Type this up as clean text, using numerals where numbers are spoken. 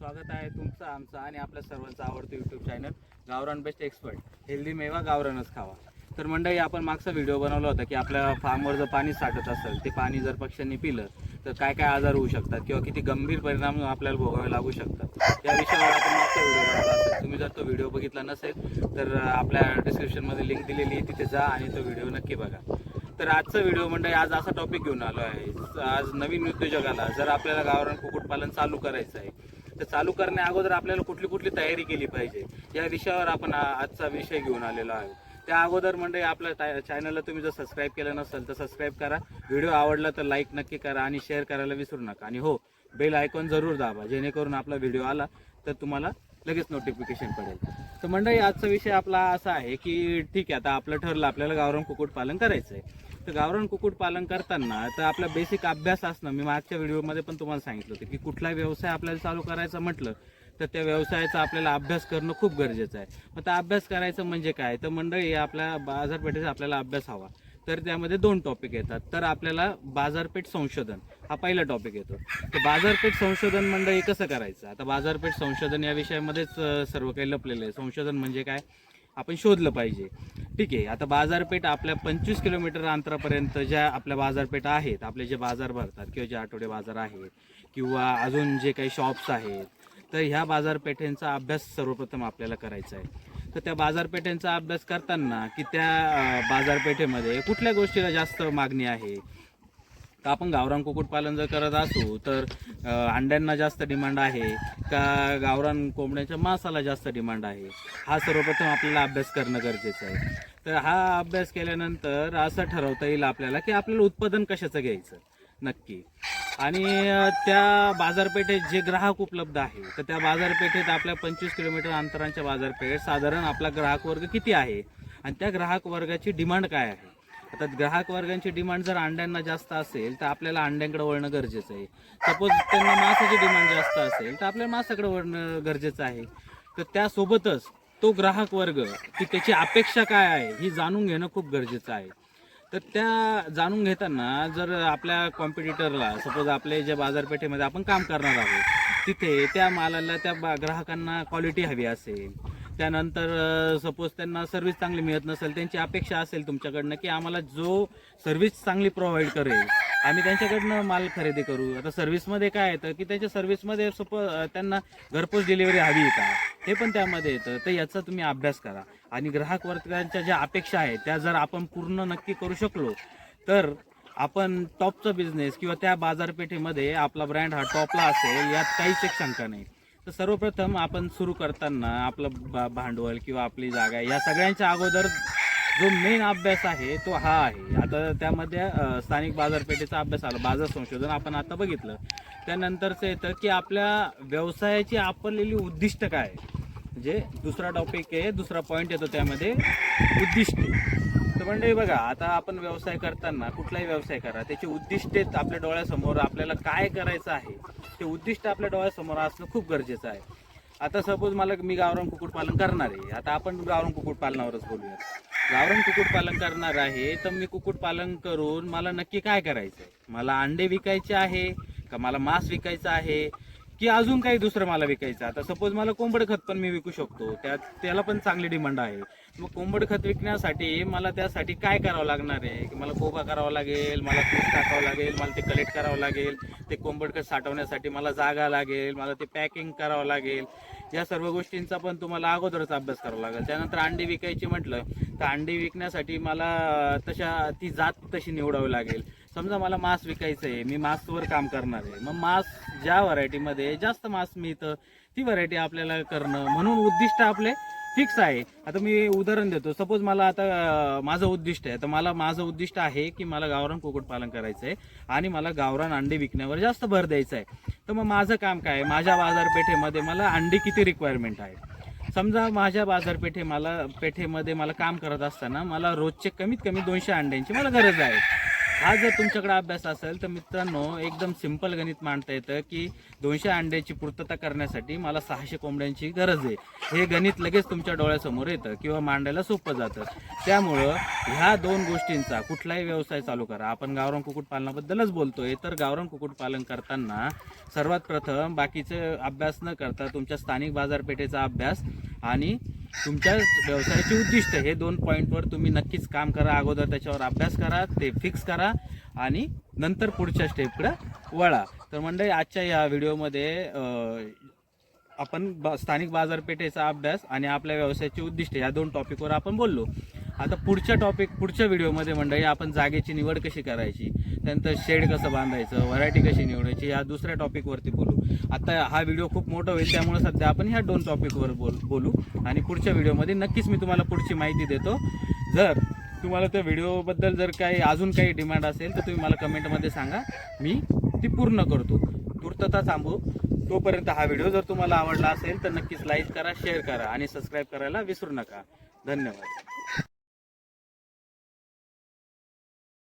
स्वागत आहे तुमचं आमचं आणि आपल्या सर्वांचं आवडतं यूट्यूब चॅनल गावरान बेस्ट एक्सपर्ट. हेल्दी मेवा गावरानच खावा. तर मंडळी, आपण मागचा व्हिडिओ बनवला होता की आपल्या फार्मवर जर पाणी साठत असेल, ते पाणी जर पक्ष्यांनी पिलं तर काय काय आजार होऊ शकतात किंवा किती गंभीर परिणाम आपल्याला भोगावे लागू शकतात, या विषयावर आपण मागचा व्हिडिओ बनवला असेल. तुम्ही जर तो व्हिडिओ बघितला नसेल तर आपल्या डिस्क्रिप्शनमध्ये लिंक दिलेली आहे, तिथे जा आणि तो व्हिडिओ नक्की बघा. तर आजचा व्हिडिओ म्हणजे आज असा टॉपिक घेऊन आलो आहे. आज नवीन उद्योजकाला जर आपल्याला गावरान कुक्कुटपालन चालू करायचं आहे तर चालू करण्या अगोदर आपल्याला कुठली कुठली तयारी केली पाहिजे, या विषयावर आपण आजचा विषय घेऊन आलेलो आहे. त्या अगोदर म्हणजे आपल्या चॅनलला तुम्ही जर सबस्क्राईब केलं नसेल तर सबस्क्राईब करा. व्हिडिओ आवडला तर लाईक नक्की करा आणि शेअर करायला विसरू नका. आणि हो, बेल आयकॉन जरूर दाबा, जेणेकरून आपला व्हिडिओ आला तर तुम्हाला लगेच नोटिफिकेशन पडेल. तर मंडळी, आजचा विषय आपला असा आहे की ठीक आहे, आता आपलं ठरलं आपल्याला गावरान कुक्कुटपालन करायचं आहे. तर गावरान कुक्कुटपालन करताना तर आपला बेसिक अभ्यास असणं, मी मागच्या व्हिडिओमध्ये पण तुम्हाला सांगितलं होतं की कुठला व्यवसाय आपल्याला चालू करायचा म्हटलं तर त्या व्यवसायाचा आपल्याला अभ्यास करणं खूप गरजेचं आहे. मग आता अभ्यास करायचं म्हणजे काय, तर मंडळी आपल्या बाजारपेठेचा आपल्याला अभ्यास हवा. तर त्यामध्ये 2 टॉपिक येतात. तर आपल्याला बाजारपेठ संशोधन हा पहिला टॉपिक येतो. तर बाजारपेठ संशोधन मंडळी कसं करायचं, आता बाजारपेठ संशोधन या विषयामध्येच सर्व काही लपलेलं आहे. संशोधन म्हणजे काय, आपण शोधलं पाहिजे. ठीक आहे, आता बाजारपेठ आपल्या 25 किलोमीटर अंतरापर्यंत ज्या आपल्या बाजारपेठा आहेत, आपले जे बाजार भरतात किंवा जे आठवडे बाजार आहेत किंवा अजून जे काही शॉप्स आहेत, तर ह्या बाजारपेठेंचा अभ्यास सर्वप्रथम आपल्याला करायचा आहे. तर त्या बाजारपेठेंचा अभ्यास करताना की त्या बाजारपेठेमध्ये कुठल्या गोष्टीला जास्त मागणी आहे. तर आपण गावरान कुक्कुटपालन जर करत असू तर अंड्यांना जास्त डिमांड आहे का गावरान कोंबड्याच्या मांसाला जास्त डिमांड आहे, हा सर्वप्रथम आपल्याला अभ्यास करणं गरजेचं आहे. तर हा अभ्यास केल्यानंतर असं ठरवता येईल आपल्याला की आपल्याला उत्पादन कशाचं घ्यायचं नक्की. आणि त्या बाजारपेठेत जे ग्राहक उपलब्ध आहे, तर त्या बाजारपेठेत आपल्या 25 किलोमीटर अंतरांच्या बाजारपेठेत साधारण आपला ग्राहक वर्ग किती आहे आणि त्या ग्राहक वर्गाची डिमांड काय आहे. आता ग्राहक वर्गांची डिमांड जर अंड्यांना जास्त असेल तर आपल्याला अंड्यांकडे वळणं गरजेचं आहे. सपोज त्यांना मांसाची डिमांड जास्त असेल तर आपल्याला मांसाकडे वळणं गरजेचं आहे. तर त्यासोबतच तो ग्राहक वर्ग की त्याची अपेक्षा काय आहे ही जाणून घेणं खूप गरजेचं आहे. तर त्या जाणून घेताना जर आपल्या कॉम्पिटिटरला, सपोज आपले जे बाजारपेठेमध्ये आपण काम करणार आहोत तिथे त्या मालाला त्या ग्राहकांना क्वालिटी हवी असेल, त्यानंतर सपोज त्यांना सर्व्हिस चांगली मिळत नसेल, त्यांची अपेक्षा असेल तुमच्याकडनं की आम्हाला जो सर्व्हिस चांगली प्रोव्हाइड करेल आम्ही त्यांच्याकडनं माल खरेदी करू. आता सर्व्हिसमध्ये काय येतं की त्याच्या सर्व्हिसमध्ये सपोज त्यांना घरपोच डिलिव्हरी हवी आहे का, हे पण त्यामध्ये येतं. तर याचा तुम्ही अभ्यास करा आणि ग्राहक वर्गांच्या ज्या अपेक्षा आहेत त्या जर आपण पूर्ण नक्की करू शकलो तर आपण टॉपचा बिझनेस किंवा त्या बाजारपेठेमध्ये आपला ब्रँड हा टॉपला असेल, यात काहीच एक शंका नाही. तर सर्वप्रथम आपण सुरू करताना आपलं भांडवल किंवा आपली जागा या सगळ्यांच्या अगोदर जो मेन अभ्यास आहे तो हा आहे. आता त्यामध्ये स्थानिक बाजारपेठेचा अभ्यास आला, बाजार संशोधन आपण आता बघितलं. त्यानंतरचं येतं की आपल्या व्यवसायाची आपलेली उद्दिष्ट काय आहे, म्हणजे दुसरा टॉपिक आहे, दुसरा पॉईंट येतो त्यामध्ये उद्दिष्ट. तर म्हणजे बघा, आता आपण व्यवसाय करताना कुठलाही व्यवसाय करा, त्याची उद्दिष्टे आपल्या डोळ्यासमोर, आपल्याला काय करायचं आहे ते उद्दिष्ट आपल्या डोळ्यासमोर असणं खूप गरजेचं आहे. आता सपोज मी गावरान कुक्कुटपालन करणार आहे, आता आपण गावरान कुक्कुटपालनावरच बोलूया. गावरान कुक्कुटपालन करणार आहे तर मी कुक्कुटपालन करून मला नक्की काय करायचं आहे, मला अंडे विकायचे आहे का मला मांस विकायचं आहे की अजून काही दुसरं मला विकायचं. आता सपोज मला कोंबड खत पण मी विकू शकतो, त्याला पण चांगली डिमांड आहे. मग कोंबड खत विकण्यासाठी मला त्यासाठी काय करावं लागणार आहे की मला कोबा करावा लागेल, मला तूप टाकावं लागेल, मला ते कलेक्ट करावं लागेल, ते कोंबड खत साठवण्यासाठी मला जागा लागेल, मला ते पॅकिंग करावं लागेल. या सर्व गोष्टींचा पण तुम्हाला अगोदरच अभ्यास करावा लागेल. त्यानंतर अंडी विकायची म्हटलं तर अंडी विकण्यासाठी मला ती जात तशी निवडावी लागेल. समजा मला मांस विकायचं आहे, मी मांसवर काम करणार आहे, मग मांस ज्या व्हरायटीमध्ये जास्त मांस मिळतं ती व्हरायटी आपल्याला करणं, म्हणून उद्दिष्ट आपले फिक्स आहे. आता मी उदाहरण देतो, सपोज मला आता माझं उद्दिष्ट आहे, तर माझं उद्दिष्ट आहे की मला गावरान कुक्कुटपालन करायचं आहे आणि मला गावरान अंडे विकण्यावर जास्त भर द्यायचा आहे. तर मग माझं काम काय आहे, माझ्या बाजारपेठेमध्ये मला अंडी किती रिक्वायरमेंट आहे. समजा माझ्या पेठेमध्ये मला काम करत असताना मला रोजचे कमीत कमी 200 अंड्यांची मला गरज आहे. हा जर तुमच्याकडे अभ्यास असेल तर मित्रांनो एकदम सिंपल गणित मांडता येतं की 200 अंड्याची पूर्तता करण्यासाठी मला 600 कोंबड्यांची गरज आहे. हे गणित लगेच तुमच्या डोळ्यासमोर येतं किंवा मांडायला सोपं जातं. त्यामुळं ह्या दोन गोष्टींचा कुठलाही व्यवसाय चालू करा. आपण गावरान कुक्कुटपालनाबद्दलच बोलतोय, तर गावरान कुक्कुटपालन करताना सर्वात प्रथम बाकीचे अभ्यास न करता तुमच्या स्थानिक बाजारपेठेचा अभ्यास आणि तुमच्या व्यवसायाचे उद्दिष्ट हे 2 पॉईंटवर तुम्ही नक्कीच काम करा. अगोदर त्याच्यावर अभ्यास करा, ते फिक्स करा आणि नंतर पुढच्या स्टेपकडे वळा. तर मंडळी, आजच्या या व्हिडिओमध्ये आपण स्थानिक बाजारपेठेचा अभ्यास आणि आपल्या व्यवसायाचे उद्दिष्ट या 2 टॉपिकवर आपण बोललो. आता पुढच्या व्हिडिओमध्ये मंडळी आपण जागेची निवड कशी करायची, त्यानंतर शेड कसं बांधायचं, व्हरायटी कशी निवडायची, या दुसऱ्या टॉपिकवरती बोलू. आता हा व्हिडिओ खूप मोठा होईल, त्यामुळे सध्या आपण ह्या 2 टॉपिकवर बोलू आणि पुढच्या व्हिडिओमध्ये नक्कीच मी तुम्हाला पुढची माहिती देतो. जर तुम्हाला त्या व्हिडिओबद्दल जर काही अजून काही डिमांड असेल तर तुम्ही मला कमेंटमध्ये सांगा, मी ती पूर्ण करतो. तूर्तता थांबू. तोपर्यंत हा व्हिडिओ जर तुम्हाला आवडला असेल तर नक्कीच लाईक करा, शेअर करा आणि सबस्क्राईब करायला विसरू नका. धन्यवाद.